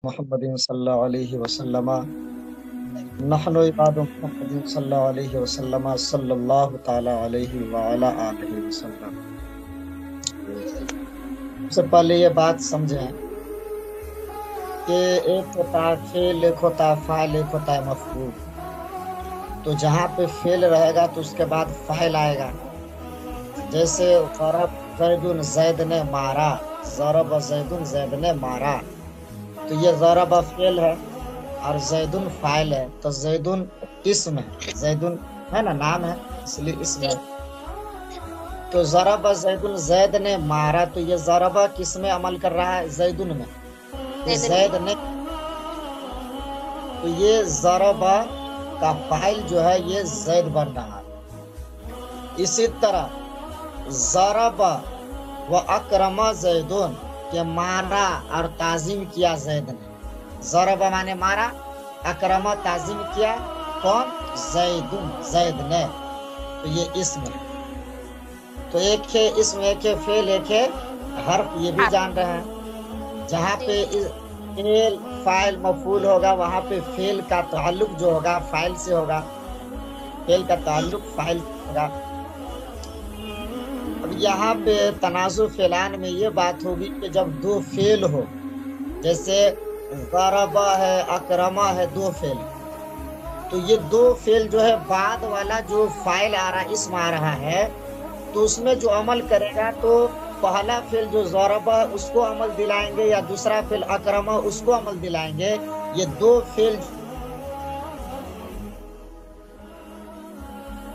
محمد صلی اللہ علیہ وسلم نحن عباد محمد صلی اللہ علیہ وسلم صلی اللہ تعالی علیہ وعلی آلہ وسلم۔ سب سے پہلے یہ بات سمجھیں کہ ایک ہوتا ہے فعل، ایک ہوتا ہے فاعل، ایک ہوتا ہے مفعول۔ تو جہاں پہ فعل رہے گا تو اس کے بعد فاعل آئے گا، جیسے ضرب زید زید نے مارا، ضرب زید زید نے مارا، تو یہ ضرب فعل ہے اور زیدن فاعل ہے، تو زیدن اسم ہے، زیدن ہے نا نام ہے اس لیے اسم ہے۔ تو ضرب زیدن زید نے مارا، تو یہ ضرب کس میں عمل کر رہا ہے؟ زیدن میں۔ یہ زید نے، تو یہ ضرب کا فاعل جو ہے یہ زید بن رہا ہے۔ اسی طرح ضرب و اکرم زیدن، کہ مارا اور تعظیم کیا زید نے۔ ضرب مانے مارا، اکرم تعظیم کیا کون؟ زیدن، زید نے، تو یہ اسم ہے۔ تو ایک ہے اسم، ایک ہے فعل، ایک ہے حرف، یہ بھی جان رہے ہیں۔ جہاں پہ فعل فاعل مفعول ہوگا وہاں پہ فعل کا تعلق جو ہوگا فاعل سے ہوگا، فعل کا تعلق فاعل سے ہوگا۔ اب یہاں پہ تنازع فعلان میں یہ بات ہوگی کہ جب دو فعل ہو، جیسے ضربہ ہے، اکرمہ ہے، دو فعل، تو یہ دو فعل جو ہے بعد والا جو فاعل آ رہا، اسم آ رہا ہے، تو اس میں جو عمل کرے گا تو پہلا فعل جو ضربہ اس کو عمل دلائیں گے، یا دوسرا فعل اکرمہ اس کو عمل دلائیں گے۔ یہ دو فعل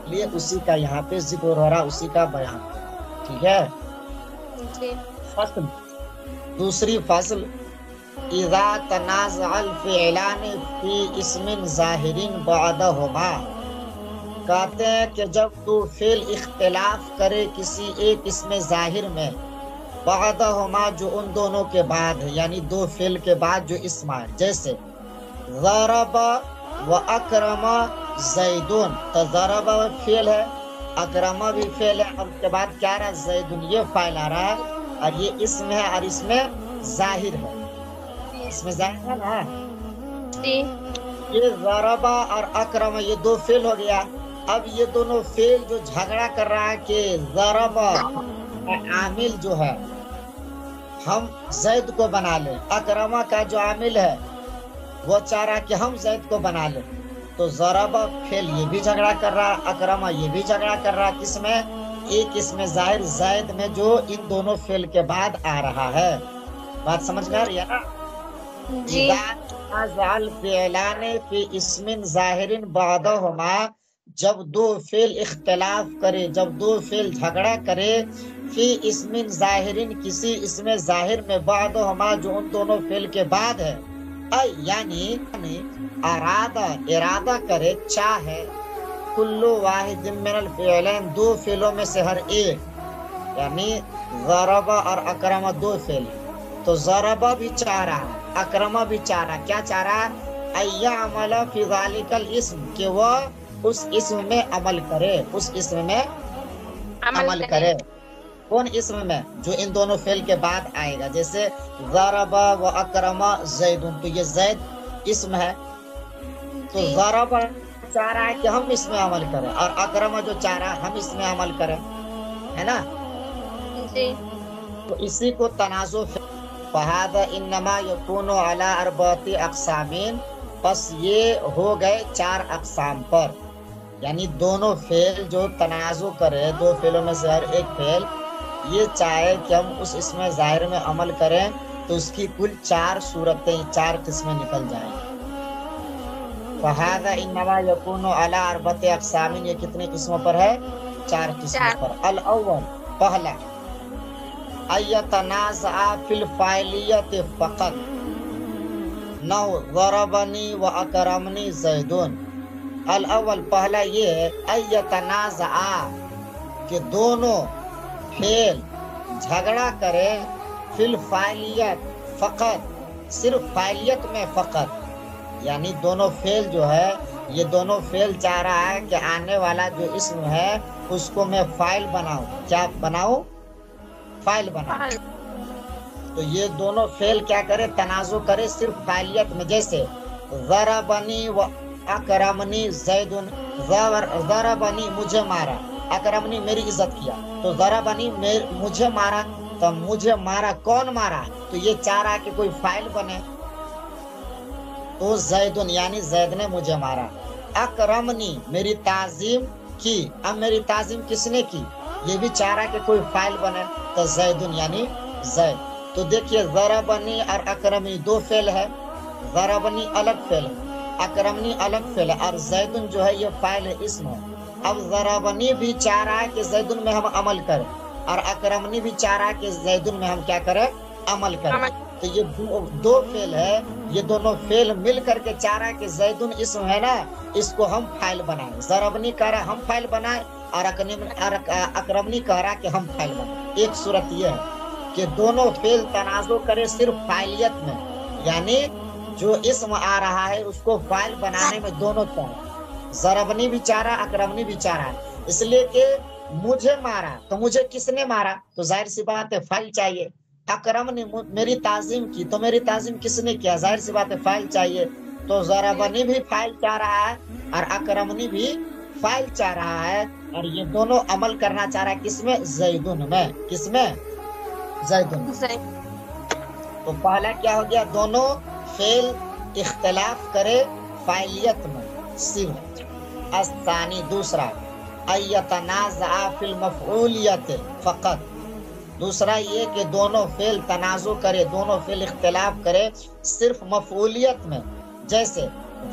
لیے اسی کا یہاں پہ ذکر ہو رہا، اسی کا بیان، ٹھیک ہے۔ فصل، دوسری فصل، اذا تنازع الفعلان فی اسم ظاہر بعدہما، کہتے ہیں کہ جب تو فعل اختلاف کرے کسی ایک اسم ظاہر میں، بعدہما جو ان دونوں کے بعد ہے، یعنی دو فعل کے بعد جو اسم آئے، جیسے ضرب و اکرم زیدون، تو ضرب فعل ہے، اکرمہ بھی فعل ہے، اور اس کے بعد کیا رہا؟ زیدون، یہ فاعل آ رہا ہے اور یہ اسم ہے اور اس میں ظاہر ہے، اس میں ظاہر ہے نا۔ یہ ضربہ اور اکرمہ یہ دو فعل ہو گیا۔ اب یہ دونوں فعل جو جھگڑا کر رہا ہے کہ ضربہ کا عامل جو ہے ہم زید کو بنا لیں، اکرمہ کا جو عامل ہے وہ چاہ رہا کہ ہم زید کو بنا لیں، تو ضربہ فعل یہ بھی جھگڑا کر رہا، اکرمہ یہ بھی جھگڑا کر رہا، کس میں؟ ایک اسم ظاہر زید میں جو ان دونوں فعل کے بعد آ رہا ہے۔ بات سمجھ میں آ رہی ہے نا؟ الفعلان فی اسم ظاہر بعدہما، جب دو فعل اختلاف کرے، جب دو فعل جھگڑا کرے، فی اسم ظاہر کسی اسم ظاہر میں، بعدہما جو ان دونوں فعل کے بعد ہے، یعنی ارادہ کرے، چاہے، کل واحد من الفعلین، دو فعلوں میں سے ہر ایک، یعنی ضربہ اور اکرمہ دو فعل، تو ضربہ بھی چاہ رہا، اکرمہ بھی چاہ رہا، کیا چاہ رہا؟ ایعمل فی ذالک الاسم، کہ وہ اس اسم میں عمل کرے، اس اسم میں عمل کرے۔ کون اسم میں؟ جو ان دونوں فعل کے بعد آئے گا، جیسے ضربہ و اکرمہ زیدن، تو یہ زید اسم ہے، تو ضربہ چاہ رہا ہے کہ ہم اس میں عمل کریں، اور اکرمہ جو چاہ رہا ہے ہم اس میں عمل کریں، ہے نا؟ تو اسی کو تنازع فہذا انما یکون علی اربعۃ اقسام، پس یہ ہو گئے چار اقسام پر، یعنی دونوں فعل جو تنازع کرے، دو فعلوں میں سے ہر ایک فعل یہ چاہے کہ ہم اس اسم ظاہر میں عمل کریں، تو اس کی کل چار صورتیں، چار قسمیں نکل جائیں۔ فہذا انما یکون علی اربعۃ اقسام، یہ کتنے قسموں پر ہے؟ چار قسموں پر۔ الاول، پہلا، ایتنازع فی الفاعلیت فقط، نو ضربنی و اکرمنی زیدون۔ الاول، پہلا یہ ہے، ایتنازع، کہ دونوں فعل جھگڑا کرے، فی الفاعلیت فقط، صرف فاعلیت میں فقط، یعنی دونوں فعل جو ہے، یہ دونوں فعل چاہ رہا ہے کہ آنے والا جو اسم ہے اس کو میں فاعل بناؤں، کیا بناؤں؟ فاعل بناؤں۔ تو یہ دونوں فعل کیا کرے؟ تنازع کرے صرف فاعلیت میں. جیسے ضربنی و اکرمنی زیدن، ضربنی مجھے مارا، اکرمنی میری عزت کیا. تو ضربنی مجھے مارا، تو مجھے مارا کون مارا؟ تو یہ چاہ رہا کہ کوئی فاعل بنے، تو زیدن یعنی زید نے مجھے مارا. اکرمنی میری تعظیم کی، اب میری تعظیم کس نے کی؟ یہ بھی چاہ رہا کہ کوئی فاعل بنے، تو زیدن یعنی زید. تو دیکھیے ضربنی اور اکرمنی دو فعل ہے، ضربنی الگ فعل ہے، اکرمنی الگ فعل ہے، اور زیدن جو ہے یہ فاعل ہے، اسم ہے. اب ضربنی بھی چاہ رہا ہے کہ زیدن میں ہم عمل کریں، اور اکرمنی بھی چاہ رہا ہے کہ زیدن میں ہم کیا کریں؟ عمل کریں. تو یہ دو فعل ہے، یہ دونوں فعل مل کر کے چاہ رہا ہے کہ زیدن اسم ہے نا، اس کو ہم فاعل بنائیں. ضربنی کہہ رہا ہم فاعل بنائیں، اور اکرمنی کہہ رہا کہ ہم فاعل بنائیں. ایک صورت یہ ہے کہ دونوں فعل تنازع کرے صرف فاعلیت میں، یعنی جو اسم آ رہا ہے اس کو فاعل بنانے میں دونوں چاہ، ضربنی بھی چاہ رہا، اکرمنی بھی چاہ رہا ہے. اس لیے کہ مجھے مارا، تو مجھے کس نے مارا؟ تو ظاہر سی بات ہے فاعل چاہیے. اکرم نے میری تعظیم کی، تو میری تعظیم کس نے کیا؟ ظاہر سی بات ہے فاعل چاہیے. تو ضربنی بھی فاعل چاہ رہا ہے، اور اکرمنی بھی فاعل چاہ رہا ہے، اور یہ دونوں عمل کرنا چاہ رہا ہے کس میں؟ زیدن میں. کس میں؟ زیدن. تو پہلا کیا ہو گیا؟ دونوں فعل اختلاف کرے فاعلیت میں صرف. الثانی دوسرا، ایتنازع فی المفعولیت فقط. دوسرا یہ کہ دونوں فعل تنازع کرے، دونوں فعل اختلاف کرے صرف مفعولیت میں. جیسے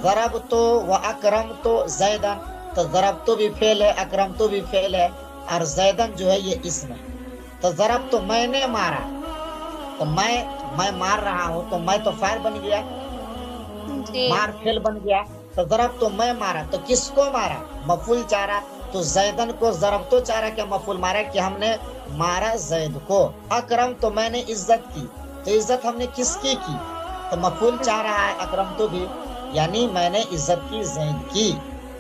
ضربت و اکرمت زیدن، تو ضربت بھی فعل ہے، اکرمت بھی فعل ہے، اور زیدن جو ہے یہ اسم ہے. تو ضربت میں نے مارا، تو میں مار رہا ہوں، تو میں تو فاعل بن گیا، مار فعل بن گیا. تو ضرب تو میں مارا، تو کس کو مارا؟ مفعول چاہ رہا. تو زیدن کو ضرب تو چاہ رہا کہ مفعول مارا کہ ہم نے مارا زید کو. اکرم تو میں نے عزت کی، تو عزت ہم نے کس کی؟ تو مفعول چاہ رہا ہے اکرم تو بھی، یعنی میں نے عزت کی زید کی.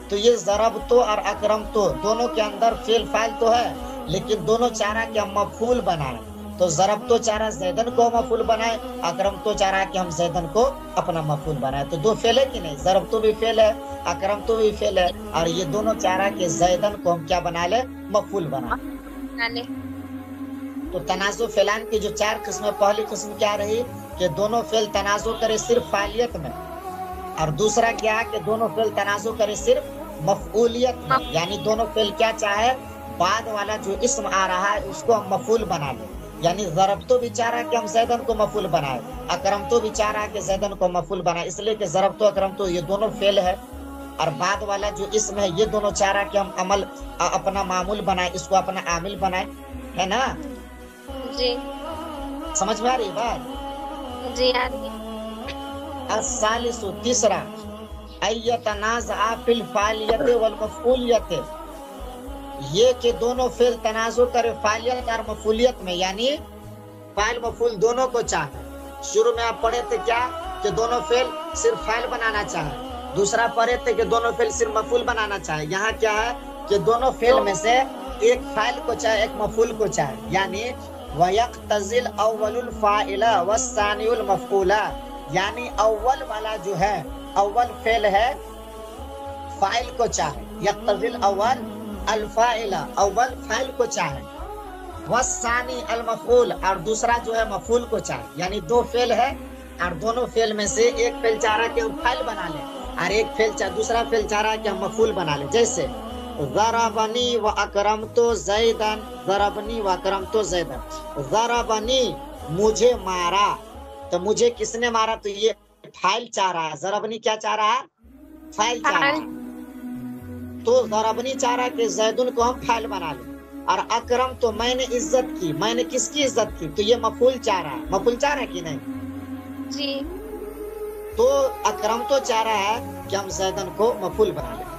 تو یہ ضرب تو اور اکرم تو دونوں کے اندر فعل فاعل تو ہے، لیکن دونوں چاہ رہا کہ ہم مفعول بنائیں. تو ضرب تو چاہ رہا زیدن کو مفعول بنائے، اکرم تو چاہ رہا کہ ہم زیدن کو اپنا مفعول بنائے. تو دو فعل ہے کہ نہیں؟ ضرب تو بھی فعل ہے، اکرم تو بھی فعل ہے، اور یہ دونوں چاہ رہا کہ زیدن کو ہم کیا بنا لے؟ مفعول بنا لے. تو تنازع فعلان کی جو چار قسمیں، پہلی قسم کیا رہی کہ دونوں فعل تنازع کرے صرف فاعلیت میں، اور دوسرا کیا کہ دونوں فعل تنازع کرے صرف مفعولیت میں، یعنی دونوں فعل کیا چاہے؟ بعد والا جو اسم آ رہا ہے اس کو ہم مفعول بنا لیں. یعنی ضرب تو بھی چاہ رہا کہ ہم زیدن کو مفعول بنائے، اکرم تو بھی چاہ رہا کہ زیدن کو مفعول بنائے، اس لیے کہ ضرب تو اکرم تو یہ دونوں فعل ہے، اور بعد والا جو اسم ہے یہ دونوں چاہ رہا کہ ہم عمل اپنا معمول بنائے، اس کو اپنا عامل بنائے. ہے نا؟ جی سمجھ میں آ رہی بات؟ جی آ رہی. الثالث تیسرا، ایتنازع فی الفاعلیت والمفعولیت، یہ کہ دونوں فعل تنازع کرے فاعلیت اور مفعولیت میں، یعنی فاعل مفعول دونوں کو چاہے. شروع میں آپ پڑھے تھے کیا کہ دونوں فعل صرف فاعل بنانا چاہے، دوسرا پڑھے تھے کہ دونوں فعل صرف مفعول بنانا چاہے. یہاں کیا ہے کہ دونوں فعل میں سے ایک فاعل کو چاہے، ایک مفعول کو چاہے. یعنی وَيَقْتَضِي الْأَوَّلُ الْفَاعِلَ وَالثَّانِيُ الْمَفْعُولَ، یعنی اول والا جو ہے، اول فعل ہے فاعل کو چاہے. یقتضی الاول الفاعل، اول فاعل کو چاہے، والثانی المفعول، اور دوسرا جو ہے مفعول کو چاہے. یعنی دو فعل ہے اور دونوں فعل میں سے ایک فعل چاہ رہا ہے کہ ہم فاعل بنا لیں، اور ایک فعل دوسرا فعل چاہ رہا ہے کہ ہم مفعول بنا لیں. جیسے ضربنی و اکرمت زیدن، ضربنی و اکرمت زیدن. ضربنی مجھے مارا، تو مجھے کس نے مارا؟ تو یہ فاعل چاہ رہا ہے. ضربنی کیا چاہ رہا ہے؟ فاعل چاہ رہا ہے. تو ضربنی چاہ رہا ہے کہ زیدن کو ہم فاعل بنا لیں، اور اکرم تو میں نے عزت کی، میں نے کس کی عزت کی؟ تو یہ مفعول چاہ رہا ہے. مفعول چاہ رہا ہے کہ نہیں؟ جی. تو اکرم تو چاہ رہا ہے کہ ہم زیدن کو مفعول بنا لیں.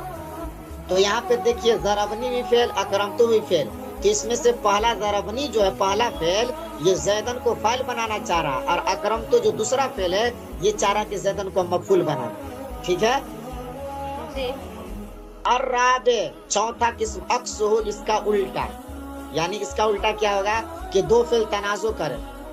تو یہاں پہ دیکھیے ضربنی بھی فعل، اکرم تو بھی فعل. تو اس میں سے پہلا ضربنی جو ہے پہلا فعل یہ زیدن کو فاعل بنانا چاہ رہا، اور اکرم تو جو دوسرا فعل ہے یہ چاہ رہا کہ زیدن کو مفعول بنا لیں. ٹھیک ہے؟ جی. الرابع چوتھا قسم، عکسہ اس کا الٹا، یعنی اس کا الٹا کیا ہوگا کہ دو فعل تنازع کرے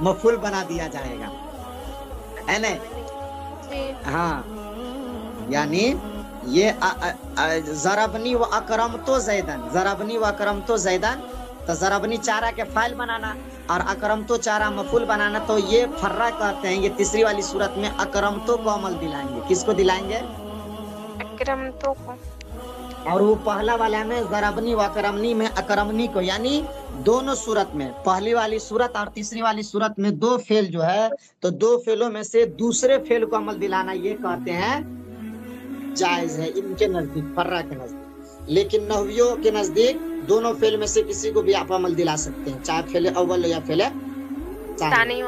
مفعول بنا دیا جائے گا، ہے نا؟ جی ہاں یعنی یہ ضربنی و اکرمتو زیدن، ضربنی و اکرمتو زیدن، تو ضربنی چارہ کے فاعل بنانا اور اکرمتو چارہ مفعول بنانا، تو یہ فرہ کہتے ہیں۔ یہ تیسری والی صورت میں اکرمتو کو عمل دلائیں گے، کس کو دلائیں گے؟ اکرمتو کو۔ اور وہ پہلا والا میں ضربنی و اکرمنی میں اکرمنی کو، یعنی دونوں صورت میں، پہلی والی صورت اور تیسری والی صورت میں دو فعل جو ہے، تو دو فعلوں میں سے دوسرے فعل کو عمل دلانا یہ کہتے ہیں جائز ہے ان کے نزدیک، فرہ کے نزدیک۔ لیکن نحویوں کے نزدیک دونوں فعل میں سے کسی کو بھی آپ عمل دلا سکتے ہیں، چاہے فعل اول یا فعل ثانی۔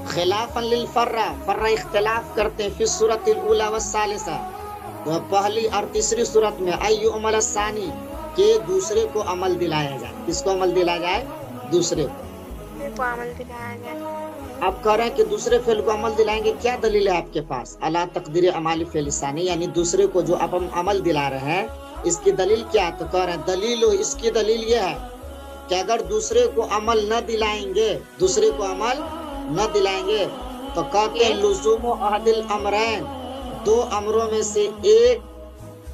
خلافا للفرہ، فرہ اختلاف کرتے ہیں فی الصورت الاولی والثالثہ، پہلی اور تیسری صورت میں، ایو عمل الثانی، کہ دوسرے کو عمل دلایا جائے۔ کس کو عمل دلایا جائے؟ دوسرے کو عمل دلایا جائے۔ آپ کہہ رہے ہیں کہ دوسرے فعل کو عمل دلائیں گے، کیا دلیل ہے آپ کے پاس؟ اعلیٰ تقدیر اعمال فعل ثانی، یعنی دوسرے کو جو آپ ہم عمل دلا رہے ہیں اس کی دلیل کیا ہے؟ تو کہہ رہے ہیں دلیل، اس کی دلیل یہ ہے کہ اگر دوسرے کو عمل نہ دلائیں گے، دوسرے کو عمل نہ دلائیں گے تو کہتے ہیں لزوم احد الامرین، دو امروں میں سے ایک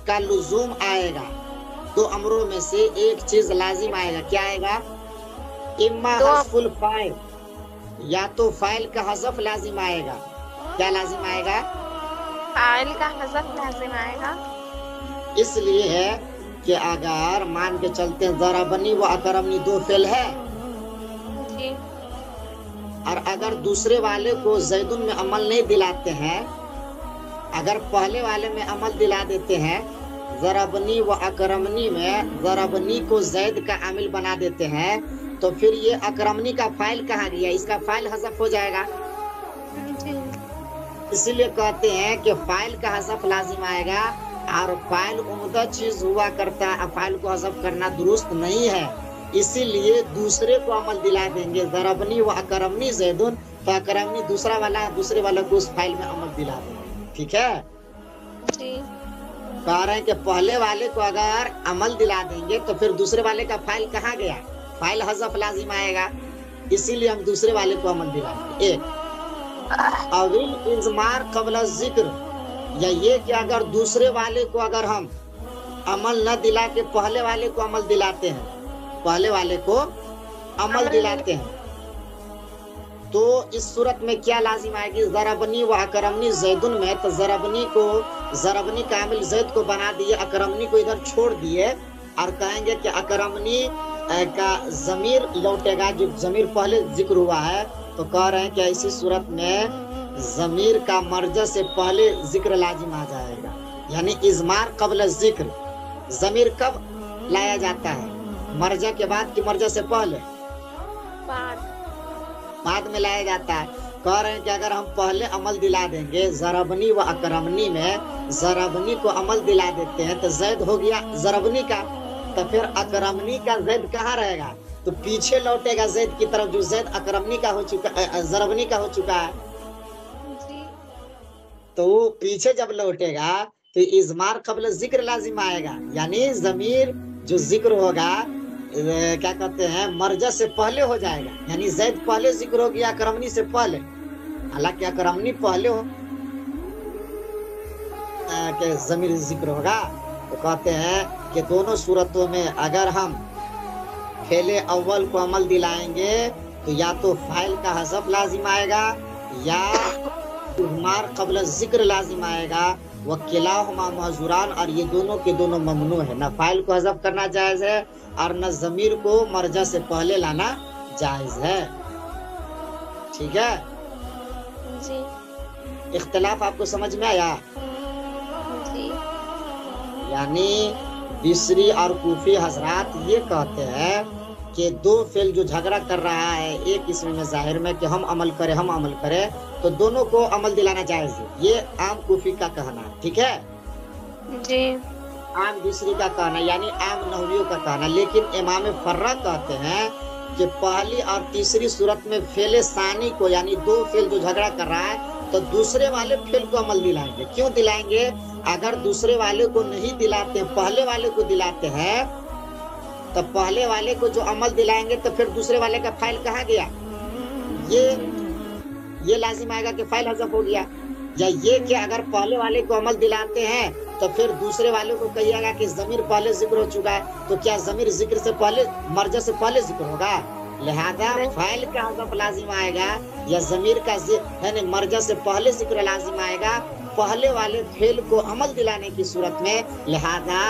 کا لزوم آئے گا، دو امروں میں سے ایک چیز لازم آئے گا۔ کیا آئے گا؟ اما حذف الفاعل، یا تو فاعل کا حذف لازم آئے گا۔ کیا لازم آئے گا؟ فاعل کا حذف لازم آئے گا۔ اس لیے ہے کہ اگر مان کے چلتے ہیں ضربنی و اکرمنی دو فعل ہے، جی اور اگر دوسرے والے کو زیدن میں عمل نہیں دلاتے ہیں، اگر پہلے والے میں عمل دلا دیتے ہیں، ضربنی و اکرمنی میں ضربنی کو زید کا عامل بنا دیتے ہیں، تو پھر یہ اکرمنی کا فاعل کہاں گیا؟ اس کا فاعل حذف ہو جائے گا۔ جی اسی لیے کہتے ہیں کہ فاعل کا حذف لازم آئے گا، اور فاعل عمدہ چیز ہوا کرتا ہے، فاعل کو حذف کرنا درست نہیں ہے، اسی لیے دوسرے کو عمل دلا دیں گے۔ ضربنی و اکرمنی زیدن، تو اکرمنی دوسرا والا، دوسرے والا کو اس فاعل میں عمل دلا دیں گے۔ ٹھیک ہے؟ جی کہہ رہے ہیں کہ پہلے والے کو اگر عمل دلا دیں گے تو پھر دوسرے والے کا فاعل کہاں گیا؟ فاعل حذف لازم آئے گا، اسی لیے ہم دوسرے والے کو عمل دلائیں گے۔ ایک اول اضمار قبل الذکر، یا یہ کہ اگر دوسرے والے کو اگر ہم عمل نہ دلا کے پہلے والے کو عمل دلاتے ہیں، پہلے والے کو عمل دلاتے ہیں، تو اس صورت میں کیا لازم آئے گی؟ ضربنی و اکرمنی زیدن میں، تو ضربنی کو، ضربنی کا عامل زید کو بنا دیے، اکرمنی کو ادھر چھوڑ دیے، اور کہیں گے کہ اکرمنی کا ضمیر لوٹے گا، جو ضمیر پہلے ذکر ہوا ہے، تو کہہ رہے ہیں کہ ایسی صورت میں ضمیر کا مرجع سے پہلے ذکر لازم آ جائے گا، یعنی اضمار قبل الذکر۔ ضمیر کب لایا جاتا ہے؟ مرجع کے بعد کہ مرجع سے پہلے؟ بعد میں لایا جاتا ہے۔ کہہ رہے ہیں کہ اگر ہم پہلے عمل دلا دیں گے، ضربنی و اکرمنی میں ضربنی کو عمل دلا دیتے ہیں تو زید ہو گیا ضربنی کا، تو پھر اکرمنی کا زید کہاں رہے گا؟ تو پیچھے لوٹے گا زید کی طرف، جو زید اکرمنی کا ہو چکا، ضربنی کا ہو چکا ہے، تو وہ پیچھے جب لوٹے گا تو اضمار قبل ذکر لازم آئے گا، یعنی ضمیر جو ذکر ہوگا کیا کہتے ہیں مرجع سے پہلے ہو جائے گا، یعنی زید پہلے ذکر ہو گیا اکرمنی سے پہلے، حالانکہ اکرمنی پہلے ہو کہ ضمیر ذکر ہوگا۔ تو کہتے ہیں کہ دونوں صورتوں میں اگر ہم فعل اول کو عمل دلائیں گے تو یا تو فاعل کا حذف لازم آئے گا یا اضمار قبل ذکر لازم آئے گا، وکلاہما محظوران، اور یہ دونوں کے دونوں ممنوع ہے، نہ فاعل کو حذف کرنا جائز ہے اور نہ ضمیر کو مرجع سے پہلے لانا جائز ہے۔ ٹھیک ہے؟ جی اختلاف آپ کو سمجھ میں آیا؟ جی یعنی بصری اور کوفی حضرات یہ کہتے ہیں کہ دو فعل جو جھگڑا کر رہا ہے ایک اسم میں ظاہر میں کہ ہم عمل کریں ہم عمل کریں، تو دونوں کو عمل دلانا جائز ہے، یہ عام کوفی کا کہنا ہے۔ ٹھیک ہے؟ جی عام بصری کا کہنا، یعنی عام نحویوں کا کہنا، لیکن امام فرہ کہتے ہیں کہ پہلی اور تیسری صورت میں فعل ثانی کو، یعنی دو فعل جو جھگڑا کر رہا ہے، تو دوسرے والے فعل کو عمل دلائیں گے۔ کیوں دلائیں گے؟ اگر دوسرے والے کو نہیں دلاتے، پہلے والے کو دلاتے ہیں، تو پہلے والے کو جو عمل دلائیں گے تو پھر دوسرے والے کا فائل کہاں گیا؟ یہ لازم آئے گا کہ فائل حذف ہو گیا، یا یہ کہ اگر پہلے والے کو عمل دلاتے ہیں تو پھر دوسرے والے کو کہیے گا کہ ضمیر پہلے ذکر ہو چکا ہے، تو کیا ضمیر ذکر سے پہلے مرجع سے پہلے ذکر ہوگا؟ لہذا فائل کا حذف لازم آئے گا یا ضمیر کا یعنی مرجع سے پہلے ذکر لازم آئے گا پہلے والے فعل کو عمل دلانے کی صورت میں۔ لہذا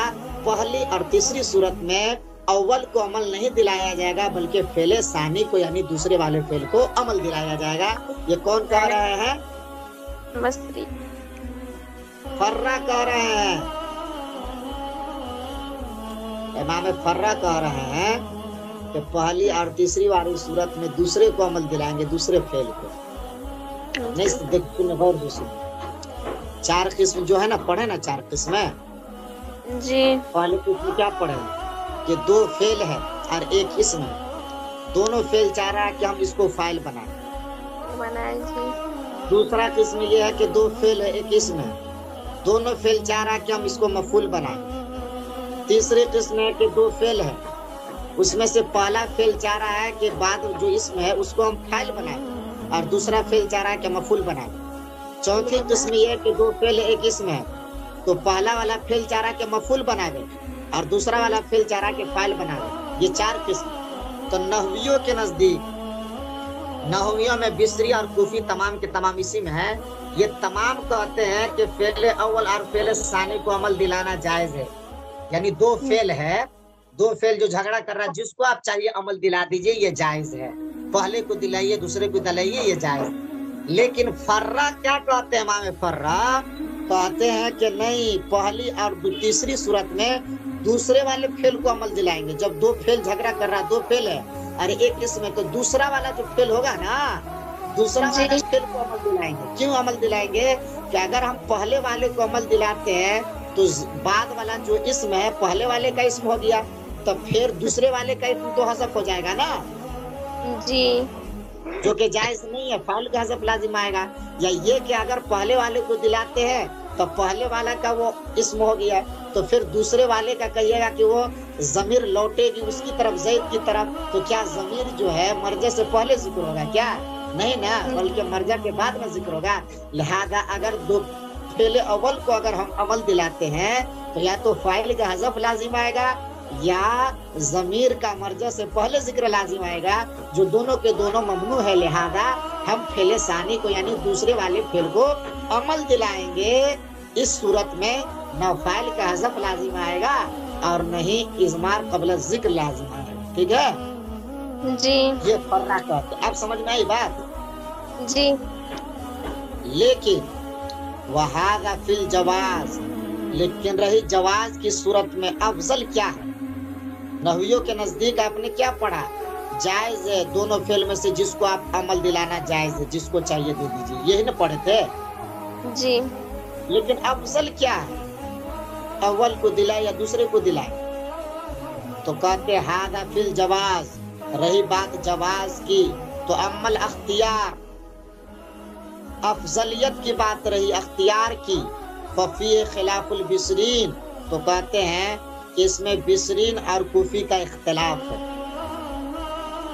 پہلی اور تیسری صورت میں اول کو عمل نہیں دلایا جائے گا بلکہ فعل ثانی کو یعنی دوسرے والے فعل کو عمل دلایا جائے گا۔ یہ کون کہہ رہے ہیں؟ مصری فرہ کہہ رہے ہیں، امام فرہ کہہ رہے ہیں کہ پہلی اور تیسری والی صورت میں دوسرے کو عمل دلائیں گے، دوسرے فعل کو۔ غور سے چار قسم جو ہے نا پڑھے نا، چار قسم ہے جی۔ پہلے قسم کیا پڑھے کہ دو فعل ہے اور ایک اسم ہے، دونوں فعل چاہ رہا ہے کہ ہم اس کو فاعل بنائیں۔ جی۔ دوسرا قسم یہ ہے کہ دو فعل ہے ایک اسم ہے، دونوں فعل چاہ رہا ہے کہ ہم اس کو مفعول بنائیں۔ تیسری قسم ہے کہ دو فعل ہے، اس میں سے پہلا فعل چاہ رہا ہے کہ بعد جو اسم ہے اس کو ہم فاعل بنائیں اور دوسرا فعل چاہ رہا ہے کہ مفعول بنائیں۔ چوتھی قسم یہ ہے کہ دو فعل ایک اسم ہے، تو پہلا والا فعل چاہ رہا ہے کہ مفعول بنائے اور دوسرا والا فعل چاہ رہا ہے کہ فاعل بنائے۔ یہ چار قسم۔ تو نحویوں کے نزدیک، نحویوں میں بصری اور کوفی تمام کے تمام اسی میں ہے، یہ تمام کہتے ہیں کہ فعل اول اور فعل ثانی کو عمل دلانا جائز ہے، یعنی دو فعل ہے، دو فعل جو جھگڑا کر رہا ہے جس کو آپ چاہیے عمل دلا دیجئے، یہ جائز ہے، پہلے کو دلائیے دوسرے کو دلائیے، یہ جائز۔ لیکن فرہ کیا کہتے ہیں؟ امام فرہ کہتے ہیں کہ نہیں، پہلی اور تیسری صورت میں دوسرے والے فعل کو عمل دلائیں گے۔ جب دو فعل جھگڑا کر رہا، دو فعل ہے اور ایک اسم ہے، تو دوسرا والا جو فعل ہوگا نا، دوسرا والا فعل کو عمل دلائیں گے۔ کیوں عمل دلائیں گے؟ کہ اگر ہم پہلے والے کو عمل دلاتے ہیں تو بعد والا جو اسم ہے پہلے والے کا اسم ہو گیا، تو پھر دوسرے والے کا اسم تو حذف ہو جائے گا نا جی، جو کہ جائز نہیں ہے، فاعل کا حذف لازم آئے گا۔ یا یہ کہ اگر پہلے والے کو دلاتے ہیں تو پہلے والا کا وہ اسم ہو گیا، تو پھر دوسرے والے کا کہیے گا کہ وہ ضمیر لوٹے گی اس کی طرف، زید کی طرف، تو کیا ضمیر جو ہے مرجع سے پہلے ذکر ہوگا؟ کیا نہیں نا، بلکہ مرجع کے بعد میں ذکر ہوگا۔ لہذا اگر دو فعل اول کو اگر ہم عمل دلاتے ہیں تو یا تو فاعل کا حذف لازم آئے گا یا ضمیر کا مرجع سے پہلے ذکر لازم آئے گا، جو دونوں کے دونوں ممنوع ہے۔ لہذا ہم فعل ثانی کو یعنی دوسرے والے فعل کو عمل دلائیں گے۔ اس صورت میں نہ فاعل کا حذف لازم آئے گا اور نہ ہی اضمار قبل ذکر لازم آئے گا۔ ٹھیک ہے جی، یہ فرق کہتے ہیں۔ اب سمجھ میں آئی بات؟ جی۔ لیکن وہذا فی الجواز، لیکن رہی جواز کی صورت میں افضل کیا ہے؟ نحویوں کے نزدیک آپ نے کیا پڑھا؟ جائز ہے، دونوں فعل میں سے جس کو آپ عمل دلانا جائز ہے، جس کو چاہیے دے دیجیے، یہی نہ پڑھے تھے؟ جی۔ لیکن افضل کیا ہے؟ اول کو دلائے یا دوسرے کو دلائے؟ تو کہتے ہذا فی الجواز، رہی بات جواز کی تو عمل اختیار، افضلیت کی بات رہی اختیار کی، ففی خلاف البصرین، تو کہتے ہیں کہ اس میں بصرین اور کوفی کا اختلاف ہے۔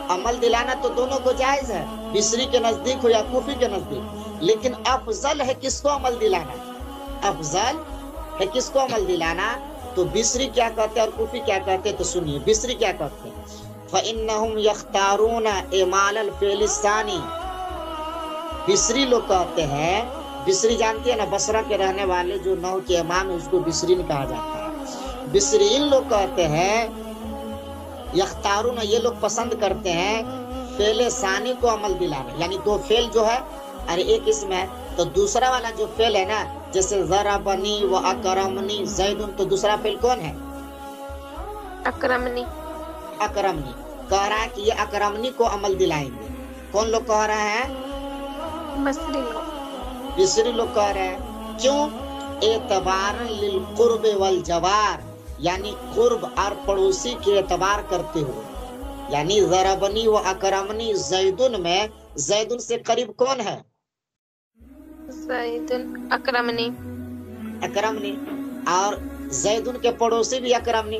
عمل دلانا تو دونوں کو جائز ہے، بصری کے نزدیک ہو یا کوفی کے نزدیک، لیکن افضل ہے کس کو عمل دلانا؟ افضل ہے کس کو عمل دلانا؟ تو بصری کیا کہتے ہیں اور کوفی کیا کہتے ہیں؟ تو سنیے بصری کیا کہتے ہیں، فَإِنَّهُمْ يَخْتَارُونَ إِمَالَ الْفِعْلِ الثَّانِي، بصری لوگ کہتے ہیں، بصری جانتی ہے نا، بصرہ کے رہنے والے جو نحو کے امام اس کو بصرین کہا جاتا ہے۔ بصرین لوگ کہتے ہیں، یختارون، یہ لوگ پسند کرتے ہیں فعل ثانی کو عمل دلانا، یعنی دو فعل جو ہے اور ایک اسم ہے، تو دوسرا والا جو فعل ہے نا، جیسے ضربنی و اکرمنی زید، تو دوسرا فعل کون ہے؟ اکرمنی۔ اکرمنی کہہ رہا ہے کہ یہ اکرمنی کو عمل دلائیں گے۔ کون لوگ کہہ رہے ہیں؟ مصری لوگ۔ بصری لوگ کہہ رہے ہیں، کیوں؟ اعتبارا للقرب والجوار، یعنی قرب اور پڑوسی کے اعتبار کرتے ہوئے، یعنی ضربنی و اکرمنی زیدن میں زیدن سے قریب کون ہے؟ زید اکرمنی۔ اکرمنی، اور زیدن کے پڑوسی بھی اکرمنی،